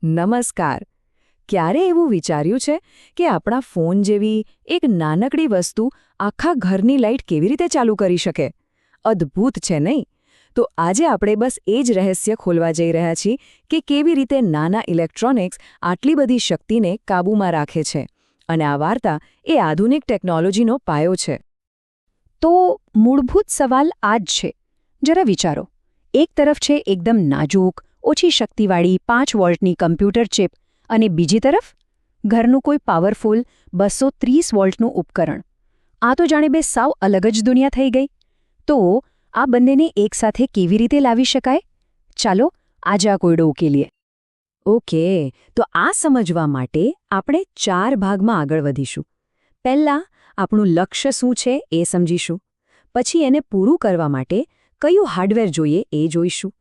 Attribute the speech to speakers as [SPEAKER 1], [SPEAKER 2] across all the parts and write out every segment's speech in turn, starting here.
[SPEAKER 1] નમસ્કાર. ક્યારે એવું વિચાર્યું છે કે આપણા ફોન જેવી એક નાનકડી વસ્તુ આખા ઘરની લાઇટ કેવી રીતે ચાલુ કરી શકે? અદ્ભુત છે નહીં? તો આજે આપણે બસ એ જ રહસ્ય ખોલવા જઈ રહ્યા છીએ કે કેવી રીતે નાના ઇલેક્ટ્રોનિક્સ આટલી બધી શક્તિને કાબૂમાં રાખે છે. અને આ વાર્તા એ આધુનિક ટેકનોલોજીનો પાયો છે.
[SPEAKER 2] તો મૂળભૂત સવાલ આ જ છે. જરા વિચારો. એક તરફ છે એકદમ નાજુક, ઓછી શક્તિવાળી 5 વોલ્ટની કમ્પ્યુટર ચિપ અને બીજી તરફ ઘરનું કોઈ પાવરફુલ 230 વોલ્ટનું ઉપકરણ. આ તો જાણે બે સાવ અલગ જ દુનિયા થઈ ગઈ. તો આ બંનેને એકસાથે કેવી રીતે લાવી શકાય? ચાલો આજે આ કોયડો ઉકેલીએ.
[SPEAKER 1] ઓકે, તો આ સમજવા માટે આપણે 4 ભાગમાં આગળ વધીશું. પહેલાં આપણું લક્ષ્ય શું છે એ સમજીશું. પછી એને પૂરું કરવા માટે કયું હાર્ડવેર જોઈએ એ જોઈશું.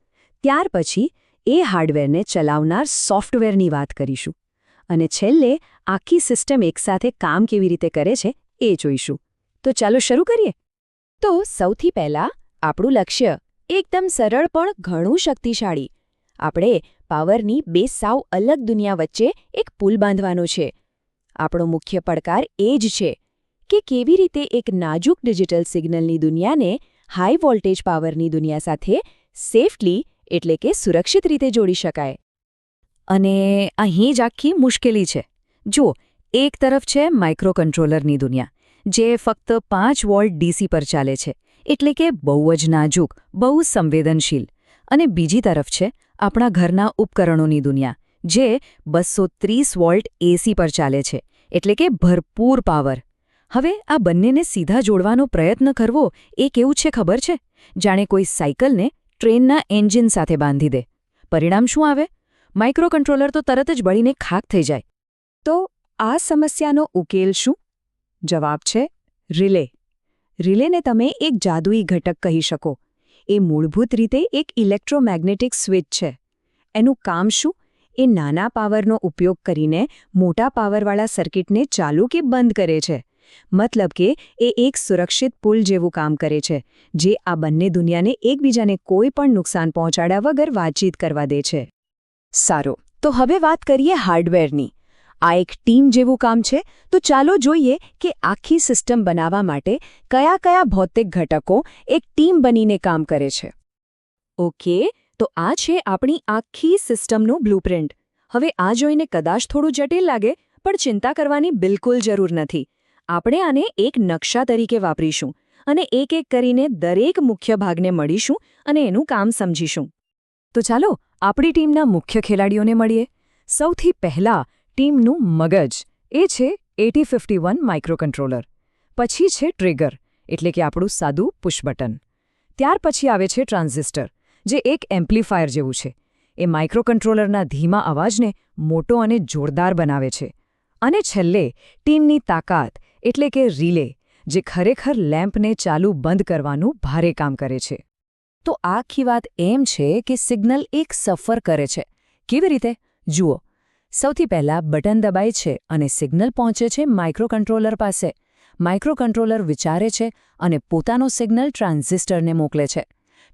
[SPEAKER 1] ત્યાર પછી એ હાર્ડવેરને ચલાવનાર સોફ્ટવેરની વાત કરીશું. અને છેલ્લે આખી સિસ્ટમ એકસાથે કામ કેવી રીતે કરે છે એ જોઈશું. તો ચાલો શરૂ કરીએ. તો સૌથી પહેલાં આપણું લક્ષ્ય એકદમ સરળ પણ ઘણું શક્તિશાળી. આપણે પાવરની બે સાવ અલગ દુનિયા વચ્ચે એક પુલ બાંધવાનો છે. આપણો મુખ્ય પડકાર એ જ છે કે કેવી રીતે એક નાજુક ડિજિટલ સિગ્નલની દુનિયાને હાઈ વોલ્ટેજ પાવરની દુનિયા સાથે સેફલી એટલે કે સુરક્ષિત રીતે જોડી શકાય. અને અહીં જ આખી મુશ્કેલી છે. જુઓ, એક તરફ છે માઇક્રોકન્ટ્રોલરની દુનિયા, જે ફક્ત 5 વોલ્ટ ડીસી પર ચાલે છે, એટલે કે બહુ જ નાજુક, બહુ સંવેદનશીલ. અને બીજી તરફ છે આપણા ઘરના ઉપકરણોની દુનિયા, જે 230 વોલ્ટ એસી પર ચાલે છે, એટલે કે ભરપૂર પાવર. હવે આ બંનેને સીધા જોડવાનો પ્રયત્ન કરવો એ કેવું છે ખબર છે? જાણે કોઈ સાયકલને ટ્રેનના એન્જિન સાથે બાંધી દે. પરિણામ શું આવે? માઇક્રોકન્ટ્રોલર તો તરત જ બળીને ખાક થઈ જાય. તો આ સમસ્યાનો ઉકેલ શું? જવાબ છે રિલે. રિલેને તમે એક જાદુઈ ઘટક કહી શકો. એ મૂળભૂત રીતે એક ઇલેક્ટ્રોમેગ્નેટિક સ્વિચ છે. એનું કામ શું? એ નાના પાવરનો ઉપયોગ કરીને મોટા પાવરવાળા સર્કિટને ચાલુ કે બંધ કરે છે. મતલબ કે એ એક સુરક્ષિત પુલ જેવું કામ કરે છે, જે આ બંને દુનિયાને એકબીજાને કોઈ પણ નુકસાન પહોંચાડ્યા વગર વાતચીત કરવા દે છે. સારું, તો હવે વાત કરીએ હાર્ડવેરની. આ એક ટીમ જેવું કામ છે. તો ચાલો જોઈએ કે આખી સિસ્ટમ બનાવવા માટે કયા કયા ભૌતિક ઘટકો એક ટીમ બનીને કામ કરે છે. ઓકે, તો આ છે આપણી આખી સિસ્ટમનું બ્લુપ્રિન્ટ. હવે આ જોઈને કદાચ થોડું જટિલ લાગે, પણ ચિંતા કરવાની બિલકુલ જરૂર નથી. આપણે આને એક નકશા તરીકે વાપરીશું અને એક એક કરીને દરેક મુખ્ય ભાગને મળીશું અને એનું કામ સમજીશું. તો ચાલો આપણી ટીમના મુખ્ય ખેલાડીઓને મળીએ. સૌથી પહેલા ટીમનું મગજ, એ છે 8051 માઇક્રોકન્ટ્રોલર. પછી છે ટ્રિગર, એટલે કે આપણું સાદું પુશ બટન. ત્યાર પછી આવે છે ટ્રાન્ઝિસ્ટર, જે એક એમ્પ્લીફાયર જેવું છે. એ માઇક્રોકન્ટ્રોલરના ધીમા અવાજને મોટો અને જોરદાર બનાવે છે. અને છેલ્લે ટીમની તાકાત, એટલે કે રિલે, જે ખરેખર લેમ્પને ચાલુ બંધ કરવાનું ભારે કામ કરે છે. તો આખી વાત એમ છે કે સિગ્નલ એક સફર કરે છે. કેવી રીતે? જુઓ, સૌથી પહેલાં બટન દબાય છે અને સિગ્નલ પહોંચે છે માઇક્રોકન્ટ્રોલર પાસે. માઇક્રોકન્ટ્રોલર વિચારે છે અને પોતાનો સિગ્નલ ટ્રાન્ઝિસ્ટરને મોકલે છે.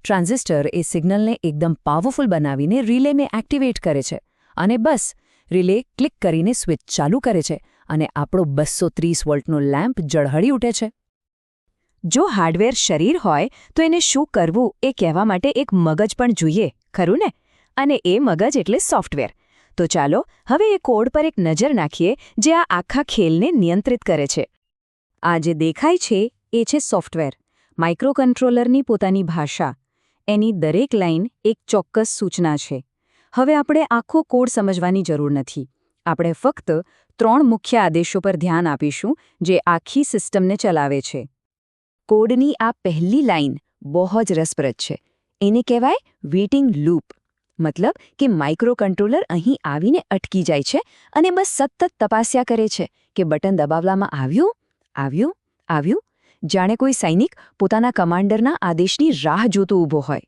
[SPEAKER 1] ટ્રાન્ઝિસ્ટર એ સિગ્નલને એકદમ પાવરફુલ બનાવીને રિલેને એક્ટિવેટ કરે છે. અને બસ, રિલે ક્લિક કરીને સ્વિચ ચાલુ કરે છે અને આપણો 230 વોલ્ટનો લેમ્પ ઝળહળી ઉઠે છે. જો હાર્ડવેર શરીર હોય તો એને શું કરવું એ કહેવા માટે એક મગજ પણ જોઈએ, ખરું ને? અને એ મગજ એટલે સોફ્ટવેર. તો ચાલો હવે એ કોડ પર એક નજર નાખીએ, જે આ આખા ખેલને નિયંત્રિત કરે છે. આ જે દેખાય છે એ છે સોફ્ટવેર, માઇક્રોકન્ટ્રોલરની પોતાની ભાષા. એની દરેક લાઇન એક ચોક્કસ સૂચના છે. હવે આપણે આખો કોડ સમજવાની જરૂર નથી. આપણે ફક્ત 3 મુખ્ય આદેશો પર ધ્યાન આપીશું, જે આખી સિસ્ટમને ચલાવે છે. કોડની આ પહેલી લાઇન બહુ જ રસપ્રદ છે. એને કહેવાય વેઇટિંગ લૂપ. મતલબ કે માઇક્રોકન્ટ્રોલર અહીં આવીને અટકી જાય છે અને બસ સતત તપાસ્યા કરે છે કે બટન દબાવવામાં આવ્યું, આવ્યું, આવ્યું. જાણે કોઈ સૈનિક પોતાના કમાન્ડરના આદેશની રાહ જોતો ઊભો હોય.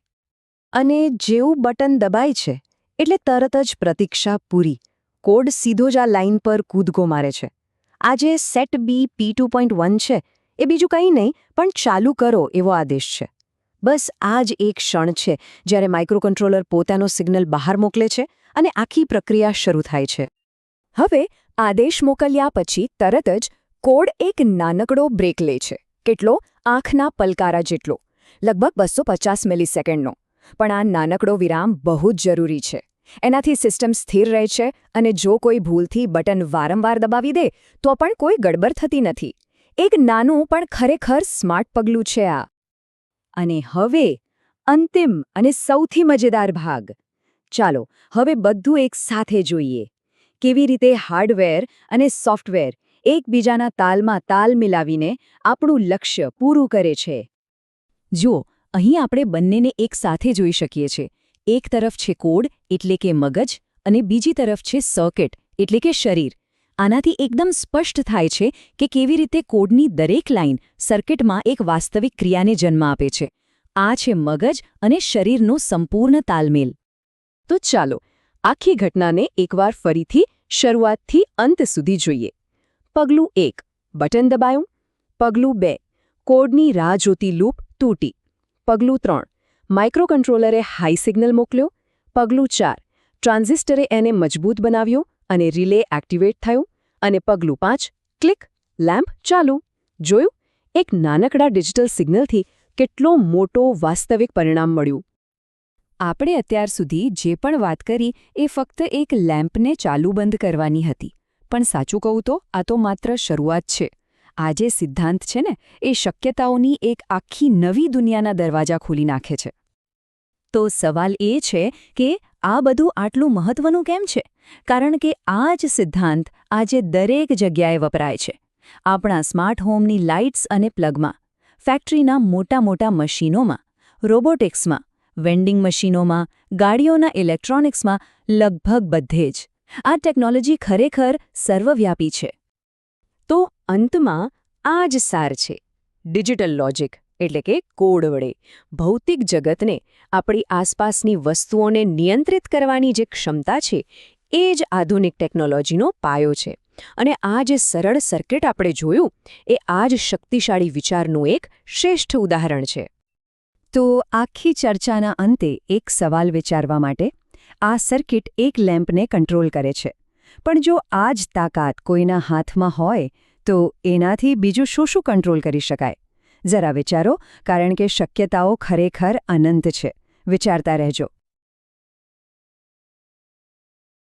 [SPEAKER 1] અને જેવું બટન દબાય છે એટલે તરત જ પ્રતીક્ષા પૂરી. કોડ સીધો જ આ લાઇન પર કૂદકો મારે છે. આ જે સેટ બી P2.1 છે, એ બીજું કંઈ નહીં પણ ચાલુ કરો એવો આદેશ છે. બસ આ જ એક ક્ષણ છે જ્યારે માઇક્રોકન્ટ્રોલર પોતાનો સિગ્નલ બહાર મોકલે છે
[SPEAKER 2] અને આખી પ્રક્રિયા શરૂ થાય છે. હવે આદેશ મોકલ્યા પછી તરત જ કોડ એક નાનકડો બ્રેક લે છે. કેટલો? આંખના પલકારા જેટલો, લગભગ 250 મિલિસેકન્ડનો. પણ આ નાનકડો વિરામ બહુ જ જરૂરી છે. એનાથી સિસ્ટમ સ્થિર રહે છે અને જો કોઈ ભૂલથી બટન વારંવાર દબાવી દે તો પણ કોઈ ગડબડ થતી નથી. એક નાનું પણ ખરેખર સ્માર્ટ પગલું છે આ.
[SPEAKER 1] અને હવે અંતિમ અને સૌથી મજેદાર ભાગ. ચાલો હવે બધું એક સાથે જોઈએ. કેવી રીતે હાર્ડવેર અને સોફ્ટવેર એકબીજાના તાલમાં તાલ મિલાવીને આપણું લક્ષ્ય પૂરું કરે છે. જુઓ, અહીં આપણે બંનેને એક સાથે જોઈ શકીએ છીએ. એક તરફ છે કોડ એટલે કે મગજ અને બીજી તરફ છે સર્કિટ એટલે કે શરીર. આનાથી એકદમ સ્પષ્ટ થાય છે કે કેવી રીતે કોડની દરેક લાઇન સર્કિટમાં એક વાસ્તવિક ક્રિયાને જન્મ આપે છે. આ છે મગજ અને શરીરનો સંપૂર્ણ તાલમેલ. તો ચાલો આખી ઘટનાને એકવાર ફરીથી શરૂઆતથી અંત સુધી જોઈએ. પગલું 1, બટન દબાયું. પગલું 2, કોડની રાહ જોતી લૂપ તૂટી. પગલું 3, માઇક્રોકન્ટ્રોલરે હાઈ સિગ્નલ મોકલ્યો. પગલું 4, ટ્રાન્ઝિસ્ટરે એને મજબૂત બનાવ્યો અને રિલે એક્ટિવેટ થયું. અને પગલું 5, ક્લિક, લેમ્પ ચાલુ. જોયું? એક નાનકડા ડિજિટલ સિગ્નલથી કેટલો મોટો વાસ્તવિક પરિણામ મળ્યું.
[SPEAKER 2] આપણે અત્યાર સુધી જે પણ વાત કરી એ ફક્ત એક લેમ્પને ચાલુ બંધ કરવાની હતી. પણ સાચું કહું તો આ તો માત્ર શરૂઆત છે. આ જે સિદ્ધાંત છે ને એ શક્યતાઓની એક આખી નવી દુનિયાના દરવાજા ખોલી નાખે છે.
[SPEAKER 1] તો સવાલ એ છે કે આ બધું આટલું મહત્વનું કેમ છે? કારણ કે આ જ સિદ્ધાંત આજે દરેક જગ્યાએ વપરાય છે. આપણા સ્માર્ટ હોમની લાઇટ્સ અને પ્લગમાં, ફેક્ટરીના મોટા મોટા મશીનોમાં, રોબોટિક્સમાં, વેન્ડિંગ મશીનોમાં, ગાડીઓના ઇલેક્ટ્રોનિક્સમાં, લગભગ બધે જ. આ ટેકનોલોજી ખરેખર સર્વવ્યાપી છે. તો અંતમાં આ જ સાર છે. ડિજિટલ લોજિક એટલે કે કોડ વડે ભૌતિક જગતને, આપણી આસપાસની વસ્તુઓને નિયંત્રિત કરવાની જે ક્ષમતા છે એ જ આધુનિક ટેકનોલોજીનો પાયો છે. અને આ જે સરળ સર્કિટ આપણે જોયું એ આ જ શક્તિશાળી વિચારનું એક શ્રેષ્ઠ ઉદાહરણ છે.
[SPEAKER 2] તો આખી ચર્ચાના અંતે એક સવાલ વિચારવા માટે. આ સર્કિટ એક લેમ્પને કંટ્રોલ કરે છે. પણ જો આ જ તાકાત કોઈના હાથમાં હોય તો એનાથી બીજું શું શું કંટ્રોલ કરી શકાય? જરા વિચારો, કારણ કે શક્યતાઓ ખરેખર અનંત છે. વિચારતા રહેજો.